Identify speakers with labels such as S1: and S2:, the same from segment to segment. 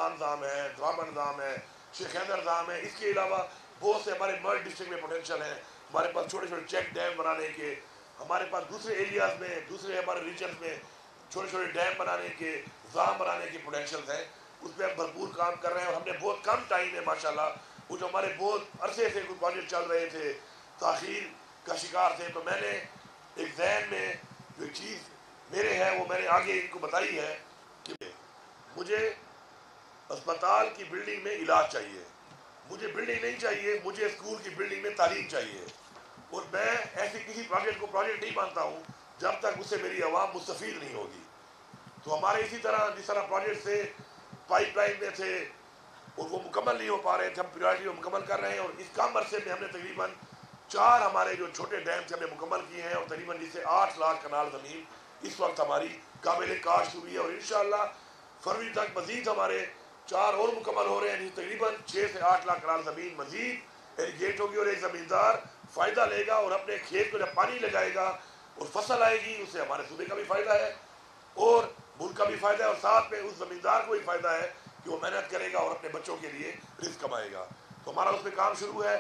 S1: Oman ضام ہے, درابن ضام ہے, شیخ حیدر ضام ہے. اس کے علاوہ بہت سے ہمارے مرڈ ڈسٹرکٹ میں پوٹینشیل ہیں. ہمارے پاس چھوٹے چھوٹے چیک ڈیم بنانے کے, ہمارے پاس دوسرے ایریاز میں, دوسرے ہمارے ریجنز میں چھوٹے چھوٹے ڈیم بنانے کے, ضام بنانے کے پوٹینشیلز ہیں. اس پہ ہم بھرپور کام کر رہے ہیں, اور ہم نے بہت کم ٹائم ہے ماشاءاللہ. وہ جو ہمارے بہت عرصے سے کچھ پروجیکٹ چل رہے تھے, تاخیر کا شکار تھے, تو میں نے ایک ذہن میں جو چیز میرے ہے وہ میں نے آگے ان کو بتائی ہے کہ مجھے اسپتال کی بلڈنگ میں علاج چاہیے, مجھے بلڈنگ نہیں چاہیے, مجھے اسکول کی بلڈنگ میں تعلیم چاہیے. اور میں ایسی کسی پروجیکٹ کو پروجیکٹ نہیں مانتا ہوں جب تک اس سے میری عوام مستفید نہیں ہوگی. تو ہمارے اسی طرح جس طرح پروجیکٹ سے پائپ لائن میں تھے اور وہ مکمل نہیں ہو پا رہے تھے, ہم پریورٹی کو مکمل کر رہے ہیں. اور اس کم عرصے میں ہم نے تقریباً 4 ہمارے جو چھوٹے ڈیم تھے ہم نے مکمل کیے ہیں, اور تقریباً جس سے 8 لاکھ کنال زمین اس وقت ہماری قابل کاشت ہوئی ہے. اور انشاءاللہ فروری تک مزید ہمارے 4 اور مکمل ہو رہے ہیں, جس تقریباً 6 سے 8 لاکھ کنال زمین مزید ایریگیٹ ہوگی. اور ایک زمیندار فائدہ لے گا, اور اپنے کھیت کو جب پانی لگائے گا اور فصل آئے گی, اس سے ہمارے صوبے کا بھی فائدہ ہے اور ملک کا بھی فائدہ ہے, اور ساتھ میں اس زمیندار کو بھی فائدہ ہے کہ وہ محنت کرے گا اور اپنے بچوں کے لیے رزق کمائے گا. تو ہمارا اس پہ کام شروع ہے,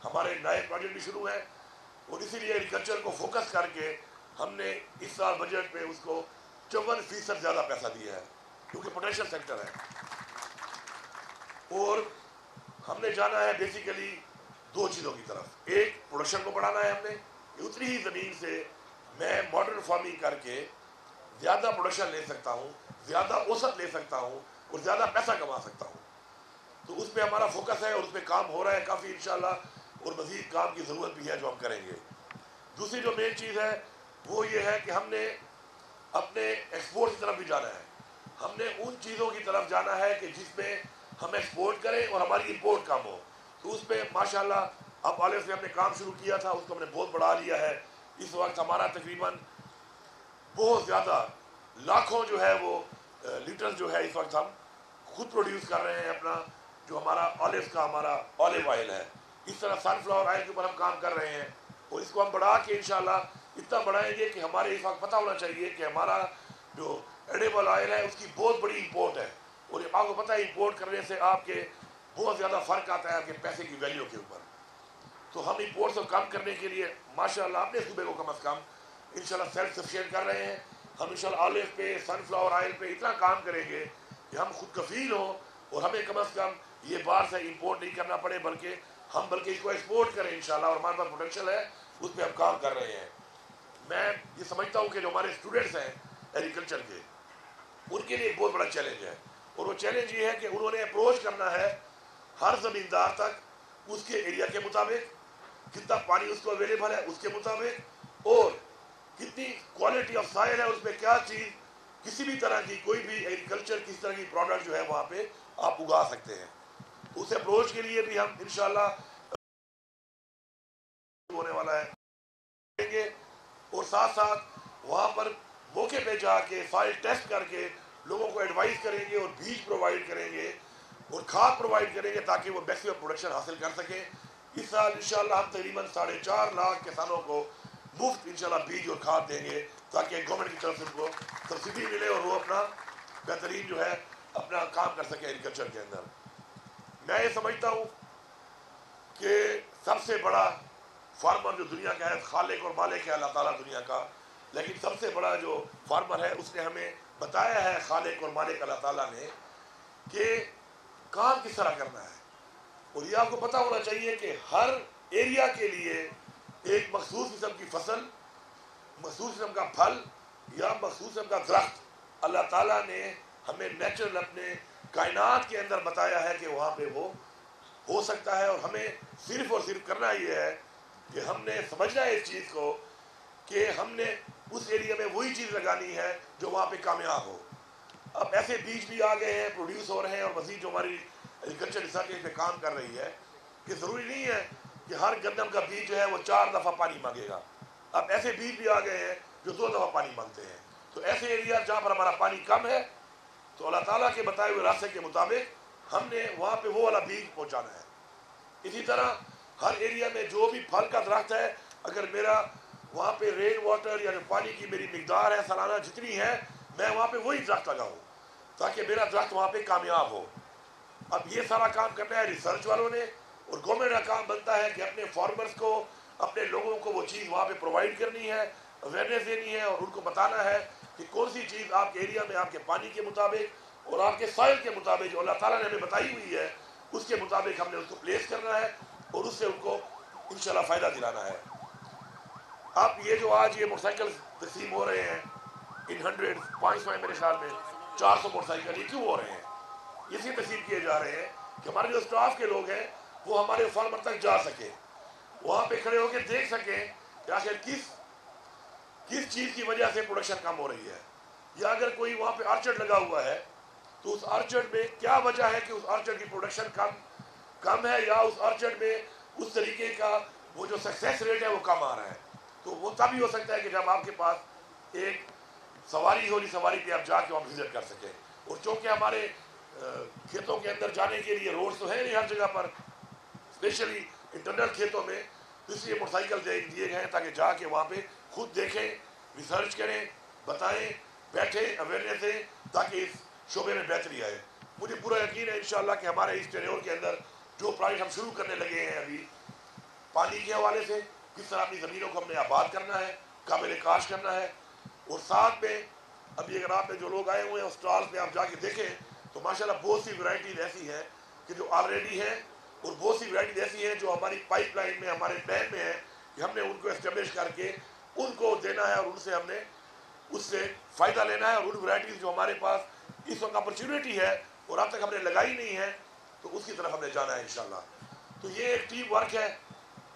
S1: ہمارے نئے پروجیکٹ بھی شروع ہیں. اور اسی لیے ایگریکلچر کو فوکس کر کے ہم نے اس سال بجٹ میں اس کو 54% زیادہ پیسہ دیا ہے, کیونکہ پوٹینشیل سیکٹر ہے. اور ہم نے جانا ہے بیسیکلی 2 چیزوں کی طرف. ایک, پروڈکشن کو بڑھانا ہے ہم نے, کہ اتنی ہی زمین سے میں ماڈرن فارمنگ کر کے زیادہ پروڈکشن لے سکتا ہوں, زیادہ اوسط لے سکتا ہوں, اور زیادہ پیسہ کما سکتا ہوں. تو اس پہ ہمارا فوکس ہے, اور اس پہ کام ہو رہا ہے کافی انشاءاللہ, اور مزید کام کی ضرورت بھی ہے جو ہم کریں گے. دوسری جو مین چیز ہے وہ یہ ہے کہ ہم نے اپنے ایکسپورٹ کی طرف بھی جانا ہے. ہم نے ان چیزوں کی طرف جانا ہے کہ جس میں ہم ایکسپورٹ کریں اور ہماری امپورٹ کم ہو. تو اس پہ ماشاءاللہ اب آلے سے ہم نے کام شروع کیا تھا, اس کو ہم نے بہت بڑھا لیا ہے. اس وقت ہمارا تقریباً بہت زیادہ لاکھوں جو ہے وہ لیٹر جو ہے اس وقت ہم خود پروڈیوس کر رہے ہیں اپنا, جو ہمارا آلیو کا ہمارا آلیو آئل ہے. اس طرح سن فلاور آئل کے اوپر ہم کام کر رہے ہیں, اور اس کو ہم بڑھا کے انشاءاللہ اتنا بڑھائیں گے کہ ہمارے اس وقت پتہ ہونا چاہیے کہ ہمارا جو ایڈیبل آئل ہے اس کی بہت بڑی امپورٹ ہے. اور آپ کو پتہ ہے امپورٹ کرنے سے آپ کے بہت زیادہ فرق آتا ہے آپ کے پیسے کی ویلیو کے اوپر. تو ہم امپورٹ کو کم کرنے کے لیے ماشاءاللہ اپنے صوبے کو کم از کم انشاءاللہ سیلف سفیشینٹ کر رہے ہیں. ہم انشاءاللہ آلیو پہ, سن فلاور آئل پہ اتنا کام کریں گے کہ ہم خود کفیل ہوں, اور ہمیں کم از کم یہ باہر سے امپورٹ نہیں کرنا پڑے, بلکہ اس کو ایکسپورٹ کریں انشاءاللہ. اور ہمارے پاس پوٹینشیل ہے, اس پہ ہم کام کر رہے ہیں. میں یہ سمجھتا ہوں کہ جو ہمارے اسٹوڈنٹس ہیں ایگریکلچر کے, ان کے لیے ایک بہت بڑا چیلنج ہے, اور وہ چیلنج یہ ہے کہ انہوں نے اپروچ کرنا ہے ہر زمیندار تک اس کے ایریا کے مطابق, کتنا پانی اس کو اویلیبل ہے اس کے مطابق, اور کتنی کوالٹی آف سائل ہے اس میں, کیا چیز کسی بھی طرح کی کوئی بھی ایگریکلچر کس طرح کی پروڈکٹ جو ہے وہاں پہ آپ اگا سکتے ہیں. اس اپروچ کے لیے بھی ہم انشاءاللہ ہونے والا ہے, اور ساتھ ساتھ وہاں پر موقع پہ جا کے سائل ٹیسٹ کر کے لوگوں کو ایڈوائز کریں گے, اور بیج پرووائڈ کریں گے, اور کھاد پرووائڈ کریں گے تاکہ وہ میکسیمم پروڈکشن حاصل کر سکیں. اس سال انشاءاللہ ہم تقریباً 4.5 لاکھ کسانوں کو مفت انشاءاللہ بیج اور کھاد دیں گے, تاکہ گورنمنٹ کی طرف سے ان کو سبسڈی ملے اور وہ اپنا بہترین جو ہے اپنا کام کر سکے ایگریکلچر کے اندر. میں یہ سمجھتا ہوں کہ سب سے بڑا فارمر جو دنیا کا ہے, خالق اور مالک ہے اللہ تعالیٰ دنیا کا, لیکن سب سے بڑا جو فارمر ہے اس نے ہمیں بتایا ہے, خالق اور مالک اللہ تعالیٰ نے, کہ کام کس طرح کرنا ہے. اور یہ آپ کو پتہ ہونا چاہیے کہ ہر ایریا کے لیے ایک مخصوص قسم کی فصل, مخصوص قسم کا پھل یا مخصوص قسم کا درخت اللہ تعالیٰ نے ہمیں نیچرل اپنے کائنات کے اندر بتایا ہے کہ وہاں پہ وہ ہو سکتا ہے. اور ہمیں صرف اور صرف کرنا یہ ہے کہ ہم نے سمجھنا ہے اس چیز کو کہ ہم نے اس ایریا میں وہی چیز لگانی ہے جو وہاں پہ کامیاب ہو. اب ایسے بیج بھی آ گئے ہیں, پروڈیوس ہو رہے ہیں, اور مزید جو ہماری ایگریکلچر ریسرچ پہ کام کر رہی ہے کہ ضروری نہیں ہے کہ ہر گندم کا بیج جو ہے وہ 4 دفعہ پانی مانگے گا. اب ایسے بیج بھی آ گئے ہیں جو 2 دفعہ پانی مانگتے ہیں. تو ایسے ایریا جہاں پر ہمارا پانی کم ہے, تو اللہ تعالیٰ کے بتائے ہوئے راستے کے مطابق ہم نے وہاں پہ وہ والا بیج پہنچانا ہے. اسی طرح ہر ایریا میں جو بھی پھل کا درخت ہے, اگر میرا وہاں پہ رین واٹر یا جو پانی کی میری مقدار ہے سالانہ جتنی ہے, میں وہاں پہ وہی درخت لگاؤں تاکہ میرا درخت وہاں پہ کامیاب ہو. اب یہ سارا کام کرنا ہے ریسرچ والوں نے، اور گورنمنٹ کا کام بنتا ہے کہ اپنے فارمرز کو، اپنے لوگوں کو وہ چیز وہاں پہ پرووائڈ کرنی ہے، اویئرنیس دینی ہے، اور ان کو بتانا ہے کہ کون سی چیز آپ کے ایریا میں آپ کے پانی کے مطابق اور آپ کے سائل کے مطابق جو اللہ تعالیٰ نے ہمیں بتائی ہوئی ہے اس کے مطابق ہم نے اس کو پلیس کرنا ہے اور اس سے ان کو انشاءاللہ فائدہ دلانا ہے۔ اب یہ جو آج یہ موٹر سائیکل تقسیم ہو رہے ہیں ان 100 500 ہیں میرے خیال میں 400 موٹر سائیکل، یہ کیوں ہو رہے ہیں؟ اسی تقسیم کیے جا رہے ہیں کہ ہمارے جو اسٹاف کے لوگ ہیں وہ ہمارے فارمر تک جا سکیں، وہاں پہ کھڑے ہو کے دیکھ سکیں کہ آخر کس چیز کی وجہ سے پروڈکشن کم ہو رہی ہے، یا اگر کوئی وہاں پہ آرچرڈ لگا ہوا ہے تو اس آرچرڈ میں کیا وجہ ہے کہ اس آرچرڈ کی پروڈکشن کم ہے، یا اس آرچرڈ میں اس طریقے کا وہ جو سکسیس ریٹ ہے وہ کم آ رہا ہے۔ تو وہ تب ہی ہو سکتا ہے کہ جب آپ کے پاس ایک سواری ہولی سواری پہ آپ جا کے وہاں وزٹ کر سکیں، اور چونکہ ہمارے کھیتوں کے اندر جانے کے لیے روڈز تو ہیں نہیں ہر جگہ پر، اسپیشلی انٹرنل کھیتوں میں، تو اس لیے موٹر سائیکل دیے گئے ہیں تاکہ جا کے وہاں پہ خود دیکھیں، ریسرچ کریں، بتائیں، بیٹھیں، اویئرنیس دیں، تاکہ اس شعبے میں بہتری آئے۔ مجھے پورا یقین ہے انشاءاللہ کہ ہمارے اس ٹینیور کے اندر جو پروجیکٹ ہم شروع کرنے لگے ہیں ابھی پانی کے حوالے سے، کس طرح اپنی زمینوں کو ہم نے آباد کرنا ہے، قابل کاشت کرنا ہے، اور ساتھ میں ابھی اگر آپ میں جو لوگ آئے ہوئے ہیں اسٹال پہ آپ جا کے دیکھیں تو ماشاءاللہ بہت سی ورائٹیز ایسی ہیں کہ جو آلریڈی ہیں، اور بہت سی ورائٹیز ایسی ہیں جو ہماری پائپ لائن میں، ہمارے پلان میں ہے کہ ہم نے ان کو اسٹیبلش کر کے ان کو دینا ہے، اور ان سے ہم نے اس سے فائدہ لینا ہے، اور ان ورائٹیز جو ہمارے پاس اس وقت اپرچونیٹی ہے اور اب تک ہم نے لگائی نہیں ہے تو اس کی طرف ہم نے جانا ہے انشاءاللہ۔ تو یہ ایک ٹیم ورک ہے،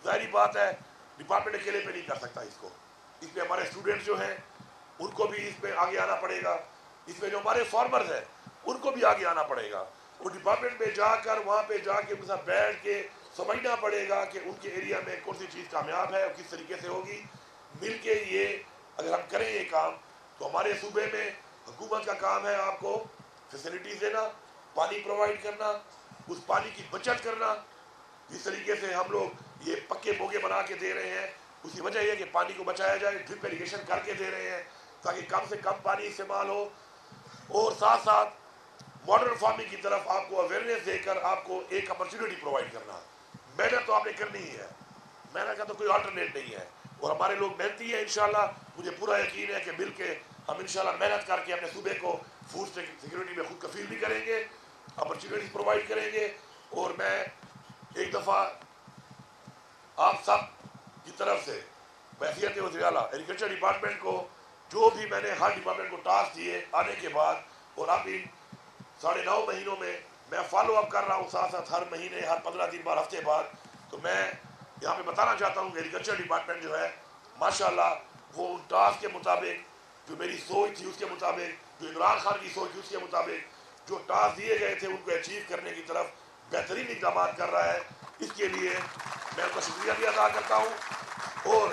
S1: ظاہری بات ہے ڈپارٹمنٹ اکیلے پہ نہیں کر سکتا اس کو، اس میں ہمارے اسٹوڈنٹس جو ہیں ان کو بھی اس میں آگے آنا پڑے گا، اس میں جو ہمارے فارمرز ہیں ان کو بھی آگے آنا پڑے گا، اور ڈپارٹمنٹ میں جا کر وہاں پہ جا کے ان کے ساتھ بیٹھ کے سمجھنا پڑے گا کہ ان کے ایریا میں کون سی چیز کامیاب ہے اور کس طریقے سے ہوگی۔ مل کے یہ اگر ہم کریں یہ کام تو ہمارے صوبے میں حکومت کا کام ہے آپ کو فیسلٹیز دینا، پانی پرووائڈ کرنا، اس پانی کی بچت کرنا، جس طریقے سے ہم لوگ یہ پکے بوگے بنا کے دے رہے ہیں اس کی وجہ یہ ہے کہ پانی کو بچایا جائے، ڈرپ ایریگیشن کر کے دے رہے ہیں تاکہ کم سے کم پانی استعمال ہو، اور ساتھ ساتھ ماڈرن فارمنگ کی طرف آپ کو اویئرنیس دے کر آپ کو ایک اپرچونیٹی پرووائڈ کرنا۔ محنت تو آپ نے کرنی ہی ہے، محنت کا تو کوئی آلٹرنیٹ نہیں ہے، اور ہمارے لوگ محنتی ہیں انشاءاللہ۔ مجھے پورا یقین ہے کہ مل کے ہم انشاءاللہ محنت کر کے اپنے صوبے کو فوڈ سیکورٹی میں خود کفیل بھی کریں گے، اپرچونیٹیز پرووائڈ کریں گے۔ اور میں ایک دفعہ آپ سب کی طرف سے بحیثیت وزیر اعلیٰ ایگریکلچر ڈپارٹمنٹ کو جو بھی میں نے ہر ڈپارٹمنٹ کو ٹاسک دیے آنے کے بعد، اور اب ان 9.5 مہینوں میں فالو اپ کر رہا ہوں ساتھ ساتھ ہر مہینے، ہر 15 دن بعد، ہفتے بعد، تو میں یہاں پہ بتانا چاہتا ہوں کہ ایگریکلچر ڈپارٹمنٹ جو ہے ماشاءاللہ وہ ان ٹاسک کے مطابق جو میری سوچ تھی اس کے مطابق، جو عمران خان کی سوچ تھی اس کے مطابق، جو ٹاسک دیے گئے تھے ان کو اچیو کرنے کی طرف بہترین اقدامات کر رہا ہے۔ اس کے لیے میں ان کا شکریہ بھی ادا کرتا ہوں، اور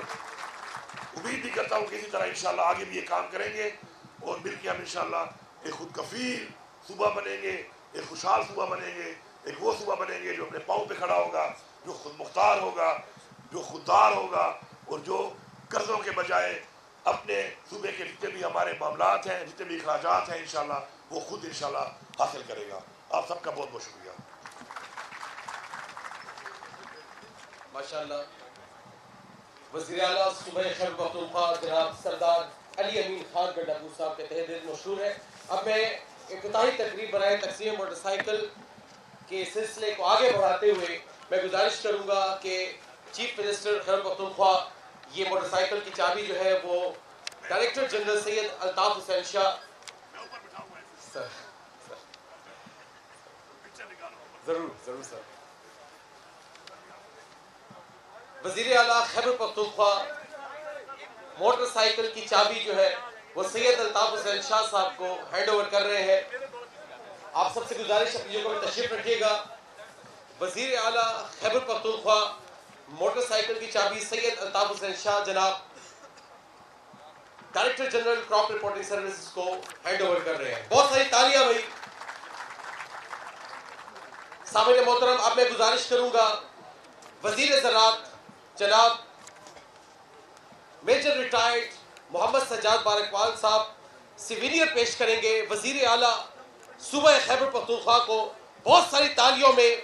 S1: امید بھی کرتا ہوں کہ اسی طرح انشاءاللہ آگے بھی یہ کام کریں گے، اور مل کے ہم انشاءاللہ ایک خود کفیل صوبہ بنیں گے، ایک خوشحال صوبہ بنیں گے، ایک وہ صوبہ بنیں گے جو اپنے پاؤں پہ کھڑا ہوگا، جو خود مختار ہوگا، جو خوددار ہوگا، اور جو قرضوں کے بجائے اپنے صوبے کے جتنے بھی ہمارے معاملات ہیں، جتنے بھی اخراجات ہیں انشاءاللہ وہ خود انشاءاللہ حاصل کرے گا۔ آپ سب کا بہت بہت شکریہ۔
S2: ماشاءاللہ وزیر اعلیٰ صوبہ خیبر پختونخوا جناب سردار علی امین خان گنڈاپور صاحب کے تہہ دل مشکور ہے۔ اب میں افتتاحی تقریب برائے تقسیم موٹر سائیکل کے سلسلے کو آگے بڑھاتے ہوئے میں گزارش کروں گا کہ چیف منسٹر خیبر پختونخوا یہ موٹر سائیکل کی چابی جو ہے وہ ڈائریکٹر جنرل سید الطاف حسین شاہ ضرور سر وزیر اعلیٰ خیبر پختونخوا موٹر سائیکل کی چابی جو ہے وہ سید الطاف حسین شاہ صاحب کو ہینڈ اوور کر رہے ہیں۔ آپ سب سے گزارش اپنی جگہوں میں تشریف رکھیے گا۔ وزیر اعلیٰ خیبر پختونخوا موٹر سائیکل کی چابی سید الطاف حسین شاہ جناب director general crop reporting services کو ہینڈ اوور کر رہے ہیں۔ بہت ساری تالیاں بھائی۔ سامعین محترم، اب میں گزارش کروں گا وزیر زراعت جناب میجر ریٹائرڈ محمد سجاد بارکوال صاحب سیوینئر پیش کریں گے۔ وزیر اعلیٰ صوبہ خیبر پختونخوا کو بہت ساری تالیوں میں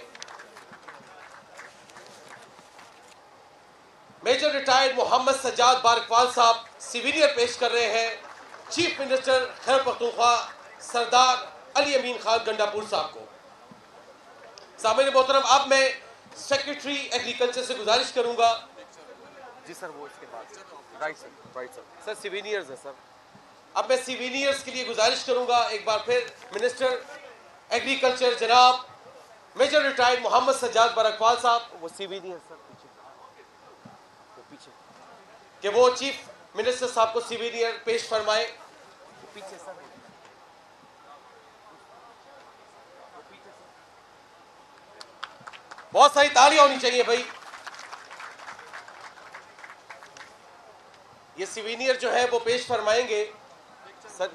S2: میجر ریٹائرڈ محمد سجاد بارکوال صاحب سیوینئر پیش کر رہے ہیں چیف منسٹر خیبر پختونخوا سردار علی امین خان گنڈاپور صاحب کو. سامعین محترم، اب میں سیکریٹری ایگریکلچر سے گزارش کروں گا. جی سر، وہ اس کے بعد رائٹ سر سیوینئرز ہے سر. اب میں سیوینئرز کے لیے گزارش کروں گا ایک بار پھر منسٹر ایگریکلچر جناب میجر ریٹائرڈ محمد سجاد بارکوال صاحب، وہ سیوینئر سر پیچھے، کہ وہ چیف منسٹر صاحب کو سیوینئر پیش فرمائے. پیچھے سر، بہت ساری تالیاں ہونی چاہیے بھائی. یہ سیوینئر جو ہے وہ پیش فرمائیں گے سر.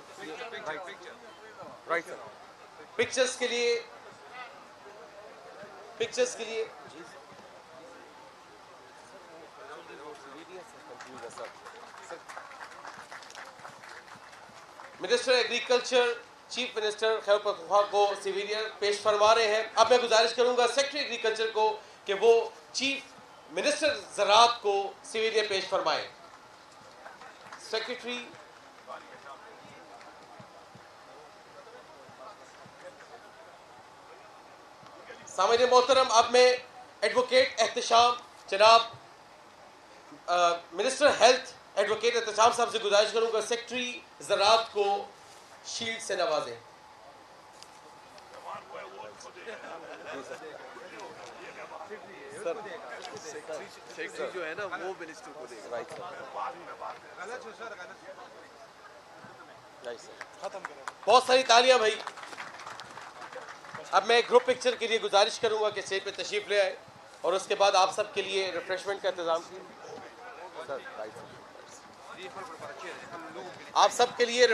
S2: رائٹ سر، پکچرز کے لیے minister agriculture chief minister Khyber Pakhtunkhwa کو سیوینئر پیش فرما رہے ہیں. اب میں گزارش کروں گا سیکرٹری ایگریکلچر کو کہ وہ چیف منسٹر زراعت کو سیوینئر پیش فرمائے. سیکرٹری. سامعین محترم، اب میں ایڈوکیٹ احتشام جناب منسٹر ہیلتھ ایڈوکیٹ احتشام صاحب سے گزارش کروں گا سیکرٹری زراعت کو شیلڈ سے نوازیں.
S3: سیکرٹری جو ہے نا وہ منسٹر کو دے گا.
S2: بہت ساری تالیاں بھائی. اب میں گروپ پکچر کے لیے گزارش کروں گا کہ اسٹیج پہ تشریف لے آئے اور اس کے بعد آپ سب کے لیے ریفریشمنٹ کا انتظام کیجیے. آپ سب کے لیے